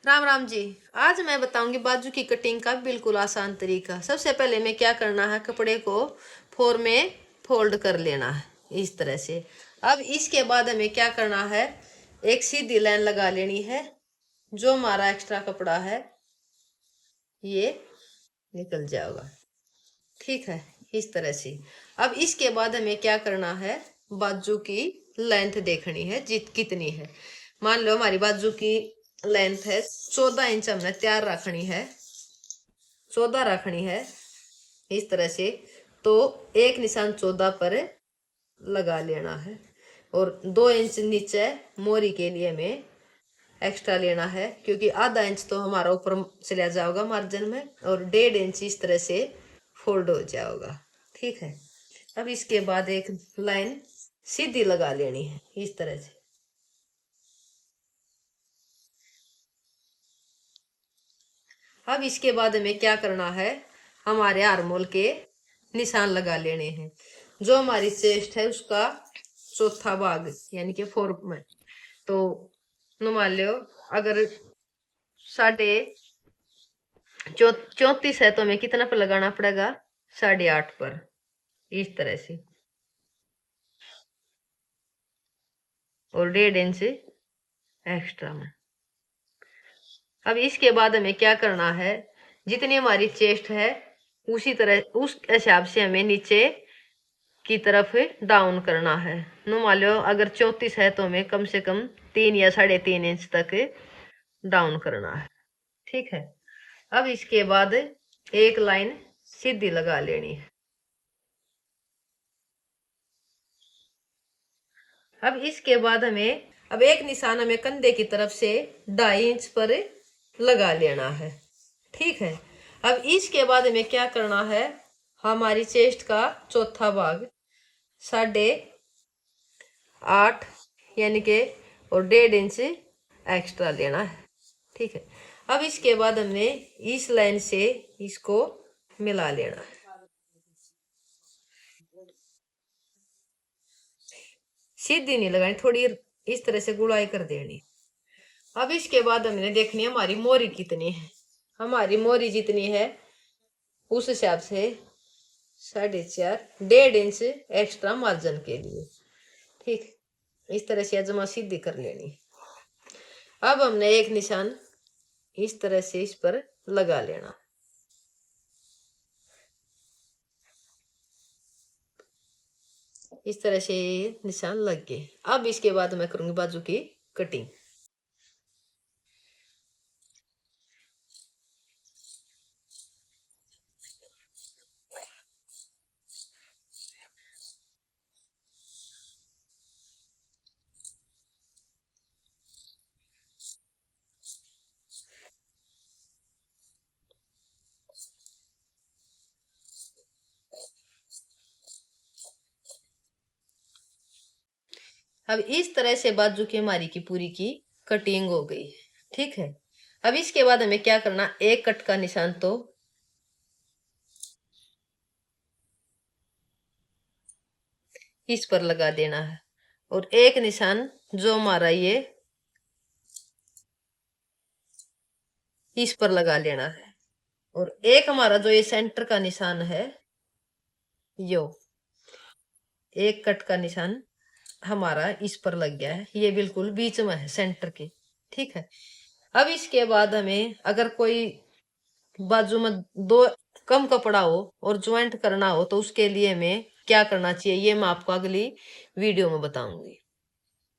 राम राम जी। आज मैं बताऊंगी बाजू की कटिंग का बिल्कुल आसान तरीका। सबसे पहले में क्या करना है, कपड़े को फोर में फोल्ड कर लेना है इस तरह से। अब इसके बाद हमें क्या करना है, एक सीधी लाइन लगा लेनी है। जो हमारा एक्स्ट्रा कपड़ा है ये निकल जाएगा, ठीक है, इस तरह से। अब इसके बाद हमें क्या करना है, बाजू की लेंथ देखनी है कितनी है। मान लो हमारी बाजू की लेंथ है 14 इंच, हमने तैयार रखनी है, 14 रखनी है इस तरह से। तो एक निशान 14 पर लगा लेना है और 2 इंच नीचे मोरी के लिए हमें एक्स्ट्रा लेना है, क्योंकि आधा इंच तो हमारा ऊपर चला जाएगा मार्जिन में और 1.5 इंच इस तरह से फोल्ड हो जाएगा, ठीक है। अब इसके बाद एक लाइन सीधी लगा लेनी है इस तरह से। अब इसके बाद हमें क्या करना है, हमारे आर्मोल के निशान लगा लेने हैं। जो हमारी चेस्ट है उसका चौथा भाग यानी कि फोर में, तो मान लो अगर 34.5 है तो हमें कितना पर लगाना पड़ेगा, 8.5 पर, इस तरह से। और 1.5 इंच एक्स्ट्रा में। अब इसके बाद हमें क्या करना है, जितनी हमारी चेस्ट है उसी तरह उस हिसाब से हमें नीचे की तरफ डाउन करना है। मान लो अगर 34 है तो हमें कम से कम 3 या 3.5 इंच तक डाउन करना है, ठीक है। अब इसके बाद एक लाइन सीधी लगा लेनी है। अब इसके बाद अब एक निशान हमें कंधे की तरफ से 2.5 इंच पर लगा लेना है, ठीक है। अब इसके बाद हमें क्या करना है, हमारी चेस्ट का चौथा भाग 8.5 यानी कि और 1.5 इंच एक्स्ट्रा लेना है, ठीक है। अब इसके बाद हमने इस लाइन से इसको मिला लेना है, सीधी नहीं लगानी, थोड़ी इस तरह से गुड़ाई कर देनी। अब इसके बाद हमने देखनी है हमारी मोरी कितनी है। हमारी मोरी जितनी है उस हिसाब से 4.5 1.5 इंच एक्स्ट्रा मार्जिन के लिए, ठीक। इस तरह से जमा सीधी कर लेनी। अब हमने एक निशान इस तरह से इस पर लगा लेना, इस तरह से ये निशान लग गए। अब इसके बाद मैं करूंगी बाजू की कटिंग। अब इस तरह से बाजू की हमारी की पूरी की कटिंग हो गई, ठीक है। अब इसके बाद हमें क्या करना, एक कट का निशान तो इस पर लगा देना है और एक निशान जो हमारा ये इस पर लगा लेना है और एक हमारा जो ये सेंटर का निशान है, यो एक कट का निशान हमारा इस पर लग गया है, ये बिल्कुल बीच में है सेंटर के, ठीक है। अब इसके बाद हमें अगर कोई बाजू में दो कम कपड़ा हो और ज्वाइंट करना हो तो उसके लिए हमें क्या करना चाहिए, ये मैं आपको अगली वीडियो में बताऊंगी।